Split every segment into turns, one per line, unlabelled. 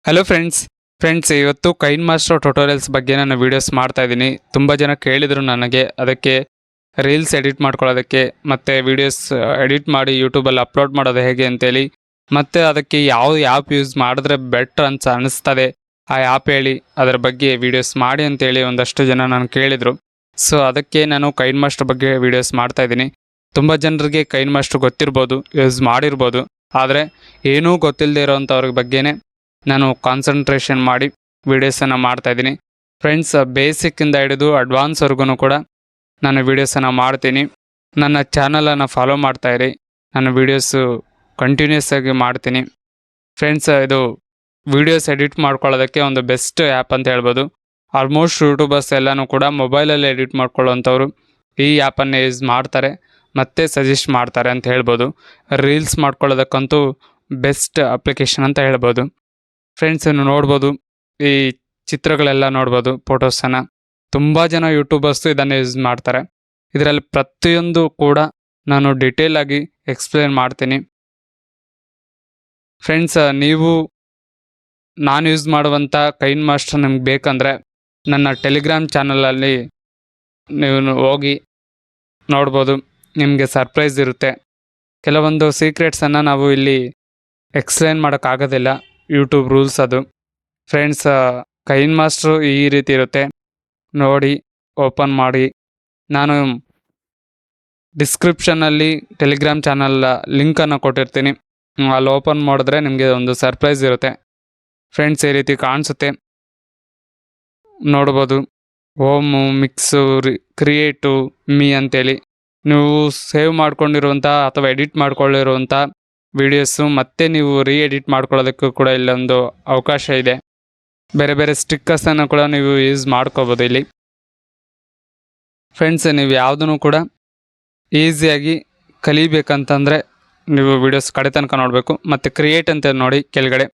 Hello friends ಇವತ್ತು ಕೈನ್ master tutorials ಬಗ್ಗೆ ನಾನು ವೀಡಿಯೋಸ್ ಮಾಡ್ತಾ ಇದ್ದೀನಿ. ತುಂಬ ಜನ ಕೇಳಿದರು ನನಗೆ ಅದಕ್ಕೆ ರೀಲ್ಸ್ ಎಡಿಟ್ ಮಾಡ್ಕೊಳ್ಳೋದಕ್ಕೆ ಮತ್ತು ವೀಡಿಯೋಸ್ ಎಡಿಟ್ ಮಾಡಿ ಯೂಟ್ಯೂಬಲ್ಲಿ ಅಪ್ಲೋಡ್ ಮಾಡೋದು ಹೇಗೆ ಅಂತೇಳಿ, ಮತ್ತು ಅದಕ್ಕೆ ಯಾವ ಆ್ಯಪ್ ಯೂಸ್ ಮಾಡಿದ್ರೆ ಬೆಟ್ರ್ ಅಂತ ಅನ್ನಿಸ್ತದೆ ಆ ಆ್ಯಪ್ ಹೇಳಿ, ಅದರ ಬಗ್ಗೆ ವೀಡಿಯೋಸ್ ಮಾಡಿ ಅಂತೇಳಿ ಒಂದಷ್ಟು ಜನ ನಾನು ಕೇಳಿದರು. ಸೊ ಅದಕ್ಕೆ ನಾನು ಕೈನ್ ಮಾಸ್ಟರ್ ಬಗ್ಗೆ ವೀಡಿಯೋಸ್ ಮಾಡ್ತಾ ಇದ್ದೀನಿ. ತುಂಬ ಜನರಿಗೆ ಕೈನ್ ಮಾಸ್ಟರ್ ಗೊತ್ತಿರ್ಬೋದು, ಯೂಸ್ ಮಾಡಿರ್ಬೋದು, ಆದರೆ ಏನೂ ಗೊತ್ತಿಲ್ಲದೆ ಇರೋವಂಥವ್ರ ಬಗ್ಗೆನೇ ನಾನು ಕಾನ್ಸಂಟ್ರೇಷನ್ ಮಾಡಿ ವೀಡಿಯೋಸನ್ನು ಮಾಡ್ತಾಯಿದ್ದೀನಿ. ಫ್ರೆಂಡ್ಸ್, ಬೇಸಿಕ್ಕಿಂದ ಹಿಡಿದು ಅಡ್ವಾನ್ಸ್ವರೆಗೂ ಕೂಡ ನಾನು ವೀಡಿಯೋಸನ್ನು ಮಾಡ್ತೀನಿ. ನನ್ನ ಚಾನಲನ್ನು ಫಾಲೋ ಮಾಡ್ತಾಯಿರಿ, ನಾನು ವೀಡಿಯೋಸು ಕಂಟಿನ್ಯೂಸ್ ಆಗಿ ಮಾಡ್ತೀನಿ. ಫ್ರೆಂಡ್ಸ್, ಇದು ವೀಡಿಯೋಸ್ ಎಡಿಟ್ ಮಾಡ್ಕೊಳ್ಳೋದಕ್ಕೆ ಒಂದು ಬೆಸ್ಟ್ ಆ್ಯಪ್ ಅಂತ ಹೇಳ್ಬೋದು. ಆಲ್ಮೋಸ್ಟ್ ಯೂಟ್ಯೂಬರ್ಸ್ ಎಲ್ಲನೂ ಕೂಡ ಮೊಬೈಲಲ್ಲಿ ಎಡಿಟ್ ಮಾಡ್ಕೊಳ್ಳೋವಂಥವ್ರು ಈ ಆ್ಯಪನ್ನು ಯೂಸ್ ಮಾಡ್ತಾರೆ ಮತ್ತು ಸಜೆಸ್ಟ್ ಮಾಡ್ತಾರೆ ಅಂತ ಹೇಳ್ಬೋದು. ರೀಲ್ಸ್ ಮಾಡ್ಕೊಳ್ಳೋದಕ್ಕಂತೂ ಬೆಸ್ಟ್ ಅಪ್ಲಿಕೇಶನ್ ಅಂತ ಹೇಳ್ಬೋದು. ಫ್ರೆಂಡ್ಸ್, ನೋಡ್ಬೋದು, ಈ ಚಿತ್ರಗಳೆಲ್ಲ ನೋಡ್ಬೋದು, ಫೋಟೋಸನ್ನು ತುಂಬ ಜನ ಯೂಟ್ಯೂಬರ್ಸು ಇದನ್ನು ಯೂಸ್ ಮಾಡ್ತಾರೆ. ಇದರಲ್ಲಿ ಪ್ರತಿಯೊಂದು ಕೂಡ ನಾನು ಡಿಟೇಲಾಗಿ ಎಕ್ಸ್ಪ್ಲೇನ್ ಮಾಡ್ತೀನಿ. ಫ್ರೆಂಡ್ಸ್, ನೀವು ನಾನು ಯೂಸ್ ಮಾಡುವಂಥ ಕೈನ್ ಮಾಸ್ಟರ್ ನಿಮ್ಗೆ ಬೇಕಂದರೆ ನನ್ನ ಟೆಲಿಗ್ರಾಮ್ ಚಾನಲಲ್ಲಿ ನೀವು ಹೋಗಿ ನೋಡ್ಬೋದು. ನಿಮಗೆ ಸರ್ಪ್ರೈಸ್ ಇರುತ್ತೆ. ಕೆಲವೊಂದು ಸೀಕ್ರೆಟ್ಸನ್ನು ನಾವು ಇಲ್ಲಿ ಎಕ್ಸ್ಪ್ಲೇನ್ ಮಾಡೋಕ್ಕಾಗೋದಿಲ್ಲ, ಯೂಟ್ಯೂಬ್ ರೂಲ್ಸ್ ಅದು. ಫ್ರೆಂಡ್ಸ್, ಕೈನ್ ಮಾಸ್ಟ್ರು ಈ ರೀತಿ ಇರುತ್ತೆ, ನೋಡಿ ಓಪನ್ ಮಾಡಿ. ನಾನು ಡಿಸ್ಕ್ರಿಪ್ಷನ್ನಲ್ಲಿ ಟೆಲಿಗ್ರಾಮ್ ಚಾನಲ್ ಲಿಂಕನ್ನು ಕೊಟ್ಟಿರ್ತೀನಿ, ಅಲ್ಲಿ ಓಪನ್ ಮಾಡಿದ್ರೆ ನಿಮಗೆ ಒಂದು ಸರ್ಪ್ರೈಸ್ ಇರುತ್ತೆ. ಫ್ರೆಂಡ್ಸ್, ಈ ರೀತಿ ಕಾಣಿಸುತ್ತೆ, ನೋಡ್ಬೋದು. ಹೋಮು, ಮಿಕ್ಸು, ಕ್ರಿಯೇಟು, ಮೀ ಅಂತೇಳಿ ನೀವು ಸೇವ್ ಮಾಡ್ಕೊಂಡಿರುವಂಥ ಅಥವಾ ಎಡಿಟ್ ಮಾಡ್ಕೊಂಡಿರುವಂಥ ವೀಡಿಯೋಸು ಮತ್ತೆ ನೀವು ಎಡಿಟ್ ಮಾಡ್ಕೊಳ್ಳೋದಕ್ಕೂ ಕೂಡ ಇಲ್ಲೊಂದು ಅವಕಾಶ ಇದೆ. ಬೇರೆ ಬೇರೆ ಸ್ಟಿಕ್ಕರ್ಸನ್ನು ಕೂಡ ನೀವು ಯೂಸ್ ಮಾಡ್ಕೋಬೋದು ಇಲ್ಲಿ. ಫ್ರೆಂಡ್ಸ್, ನೀವು ಯಾವುದನ್ನು ಕೂಡ ಈಸಿಯಾಗಿ ಕಲಿಬೇಕಂತಂದರೆ ನೀವು ವೀಡಿಯೋಸ್ ಕಡೆ ತನಕ ನೋಡಬೇಕು. ಮತ್ತು ಕ್ರಿಯೇಟ್ ಅಂತ ನೋಡಿ ಕೆಳಗಡೆ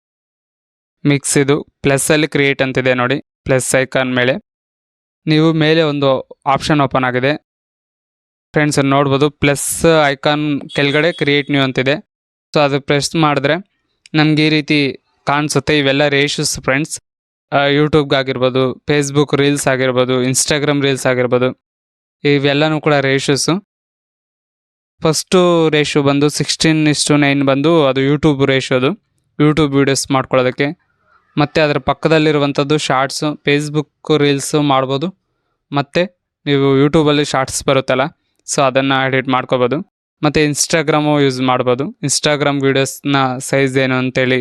ಮಿಕ್ಸ್, ಇದು ಪ್ಲಸ್ಸಲ್ಲಿ ಕ್ರಿಯೇಟ್ ಅಂತಿದೆ ನೋಡಿ, ಪ್ಲಸ್ ಐಕಾನ್ ಮೇಲೆ ನೀವು ಮೇಲೆ ಒಂದು ಆಪ್ಷನ್ ಓಪನ್ ಆಗಿದೆ. ಫ್ರೆಂಡ್ಸ್, ನೋಡ್ಬೋದು, ಪ್ಲಸ್ ಐಕಾನ್ ಕೆಳಗಡೆ ಕ್ರಿಯೇಟ್ ನ್ಯೂ ಅಂತಿದೆ. ಸೊ ಅದು ಪ್ರೆಸ್ ಮಾಡಿದ್ರೆ ನಮ್ಗೆ ಈ ರೀತಿ ಕಾಣಿಸುತ್ತೆ. ಇವೆಲ್ಲ ರೇಷಸ್ ಫ್ರೆಂಡ್ಸ್, ಯೂಟ್ಯೂಬ್ಗಾಗಿರ್ಬೋದು, ಫೇಸ್ಬುಕ್ ರೀಲ್ಸ್ ಆಗಿರ್ಬೋದು, ಇನ್ಸ್ಟಾಗ್ರಾಮ್ ರೀಲ್ಸ್ ಆಗಿರ್ಬೋದು, ಇವೆಲ್ಲನೂ ಕೂಡ ರೇಷಸ್ಸು. ಫಸ್ಟು ರೇಷು ಬಂದು 16:9 ಬಂದು ಅದು ಯೂಟ್ಯೂಬ್ ರೇಷೋದು, ಯೂಟ್ಯೂಬ್ ವೀಡಿಯೋಸ್ ಮಾಡ್ಕೊಳ್ಳೋದಕ್ಕೆ. ಮತ್ತು ಅದರ ಪಕ್ಕದಲ್ಲಿರುವಂಥದ್ದು ಶಾರ್ಟ್ಸು, ಫೇಸ್ಬುಕ್ ರೀಲ್ಸು ಮಾಡ್ಬೋದು. ಮತ್ತು ನೀವು ಯೂಟ್ಯೂಬಲ್ಲಿ ಶಾರ್ಟ್ಸ್ ಬರುತ್ತಲ್ಲ, ಸೊ ಅದನ್ನು ಎಡಿಟ್ ಮಾಡ್ಕೋಬೋದು. ಮತ್ತು ಇನ್ಸ್ಟಾಗ್ರಾಮು ಯೂಸ್ ಮಾಡ್ಬೋದು. ಇನ್ಸ್ಟಾಗ್ರಾಮ್ ವೀಡಿಯೋಸ್ನ ಸೈಜ್ ಏನು ಅಂತೇಳಿ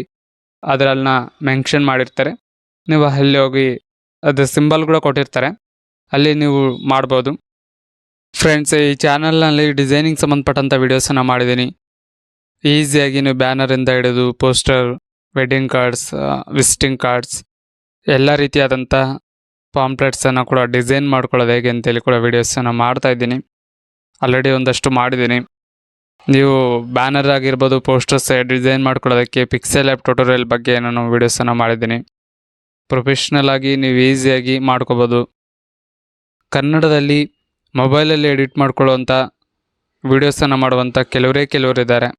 ಅದರನ್ನ ಮೆನ್ಷನ್ ಮಾಡಿರ್ತಾರೆ, ನೀವು ಅಲ್ಲಿ ಹೋಗಿ ಅದು ಸಿಂಬಲ್ ಕೂಡ ಕೊಟ್ಟಿರ್ತಾರೆ, ಅಲ್ಲಿ ನೀವು ಮಾಡ್ಬೋದು. ಫ್ರೆಂಡ್ಸ್, ಈ ಚಾನಲ್ನಲ್ಲಿ ಡಿಸೈನಿಂಗ್ ಸಂಬಂಧಪಟ್ಟಂಥ ವೀಡಿಯೋಸನ್ನು ಮಾಡಿದ್ದೀನಿ. ಈಸಿಯಾಗಿ ನೀವು ಬ್ಯಾನರಿಂದ ಹಿಡಿದು poster, wedding cards, visiting cards, ಎಲ್ಲ ರೀತಿಯಾದಂಥ ಪಾಂಪ್ಲೆಟ್ಸನ್ನು ಕೂಡ ಡಿಸೈನ್ ಮಾಡ್ಕೊಳ್ಳೋದು ಹೇಗೆ ಅಂತೇಳಿ ಕೂಡ ವೀಡಿಯೋಸನ್ನು ಮಾಡ್ತಾಯಿದ್ದೀನಿ. ಆಲ್ರೆಡಿ ಒಂದಷ್ಟು ಮಾಡಿದ್ದೀನಿ. ನೀವು ಬ್ಯಾನರ್ ಆಗಿರ್ಬೋದು, ಪೋಸ್ಟರ್ಸ್ ಡಿಸೈನ್ ಮಾಡ್ಕೊಳ್ಳೋದಕ್ಕೆ ಪಿಕ್ಸೆಲ್ ಆ್ಯಪ್ ಟ್ಯುಟೋರಿಯಲ್ ಬಗ್ಗೆ ನಾನು ವೀಡಿಯೋಸನ್ನು ಮಾಡಿದ್ದೀನಿ. ಪ್ರೊಫೆಷ್ನಲ್ ಆಗಿ ನೀವು ಈಸಿಯಾಗಿ ಮಾಡ್ಕೋಬೋದು. ಕನ್ನಡದಲ್ಲಿ ಮೊಬೈಲಲ್ಲಿ ಎಡಿಟ್ ಮಾಡ್ಕೊಳ್ಳೋವಂಥ ವೀಡಿಯೋಸನ್ನು ಮಾಡುವಂಥ ಕೆಲವರು ಇದ್ದಾರೆ,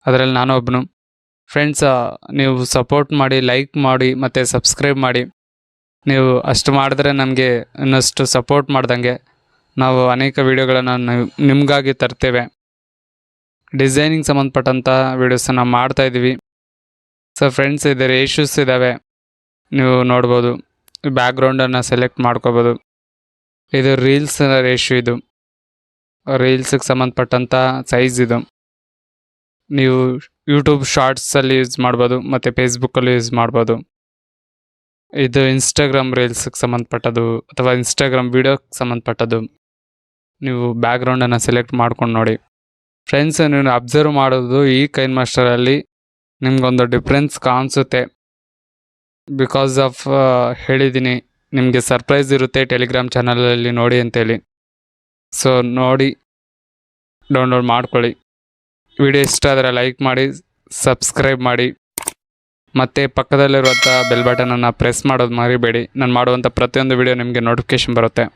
ಅದರಲ್ಲಿ ನಾನು ಒಬ್ಬನು. ಫ್ರೆಂಡ್ಸ್, ನೀವು ಸಪೋರ್ಟ್ ಮಾಡಿ, ಲೈಕ್ ಮಾಡಿ ಮತ್ತು ಸಬ್ಸ್ಕ್ರೈಬ್ ಮಾಡಿ. ನೀವು ಅಷ್ಟು ಮಾಡಿದ್ರೆ ನಮಗೆ ಇನ್ನಷ್ಟು ಸಪೋರ್ಟ್ ಮಾಡ್ದಂಗೆ ನಾವು ಅನೇಕ ವೀಡಿಯೋಗಳನ್ನು ನಿಮಗಾಗಿ ತರ್ತೇವೆ. ಡಿಸೈನಿಂಗ್ ಸಂಬಂಧಪಟ್ಟಂಥ ವೀಡಿಯೋಸನ್ನು ಮಾಡ್ತಾಯಿದ್ದೀವಿ. ಸೊ ಫ್ರೆಂಡ್ಸ್, ಇದರ ಇಶ್ಯೂಸ್ ಇದ್ದಾವೆ, ನೀವು ನೋಡ್ಬೋದು. ಬ್ಯಾಕ್ಗ್ರೌಂಡನ್ನು ಸೆಲೆಕ್ಟ್ ಮಾಡ್ಕೋಬೋದು. ಇದು ರೀಲ್ಸ್ ರೇಷು, ಇದು ರೀಲ್ಸಿಗೆ ಸಂಬಂಧಪಟ್ಟಂಥ ಸೈಜ್. ಇದು ನೀವು ಯೂಟ್ಯೂಬ್ ಶಾರ್ಟ್ಸಲ್ಲಿ ಯೂಸ್ ಮಾಡ್ಬೋದು ಮತ್ತು ಫೇಸ್ಬುಕ್ಕಲ್ಲಿ ಯೂಸ್ ಮಾಡ್ಬೋದು. ಇದು ಇನ್ಸ್ಟಾಗ್ರಾಮ್ ರೀಲ್ಸಿಗೆ ಸಂಬಂಧಪಟ್ಟದ್ದು ಅಥವಾ ಇನ್ಸ್ಟಾಗ್ರಾಮ್ ವೀಡಿಯೋಗೆ ಸಂಬಂಧಪಟ್ಟದ್ದು. ನೀವು ಬ್ಯಾಕ್ಗ್ರೌಂಡನ್ನು ಸೆಲೆಕ್ಟ್ ಮಾಡ್ಕೊಂಡು ನೋಡಿ. ಫ್ರೆಂಡ್ಸ್, ನೀವು ಅಬ್ಸರ್ವ್ ಮಾಡೋದು ಈ ಕೈನ್ ಮಾಸ್ಟರಲ್ಲಿ ನಿಮ್ಗೊಂದು ಡಿಫ್ರೆನ್ಸ್ ಕಾಣಿಸುತ್ತೆ. ಬಿಕಾಸ್ ಆಫ್ ಹೇಳಿದ್ದೀನಿ, ನಿಮಗೆ ಸರ್ಪ್ರೈಸ್ ಇರುತ್ತೆ ಟೆಲಿಗ್ರಾಮ್ ಚಾನಲಲ್ಲಿ ನೋಡಿ ಅಂತೇಳಿ. ಸೊ ನೋಡಿ ಡೌನ್ಲೋಡ್ ಮಾಡ್ಕೊಳ್ಳಿ. ವಿಡಿಯೋ ಇಷ್ಟ ಆದರೆ ಲೈಕ್ ಮಾಡಿ, ಸಬ್ಸ್ಕ್ರೈಬ್ ಮಾಡಿ, ಮತ್ತು ಪಕ್ಕದಲ್ಲಿರುವಂಥ ಬೆಲ್ ಬಟನನ್ನು ಪ್ರೆಸ್ ಮಾಡೋದು ಮರಿಬೇಡಿ. ನಾನು ಮಾಡುವಂಥ ಪ್ರತಿಯೊಂದು ವಿಡಿಯೋ ನಿಮಗೆ ನೋಟಿಫಿಕೇಷನ್ ಬರುತ್ತೆ.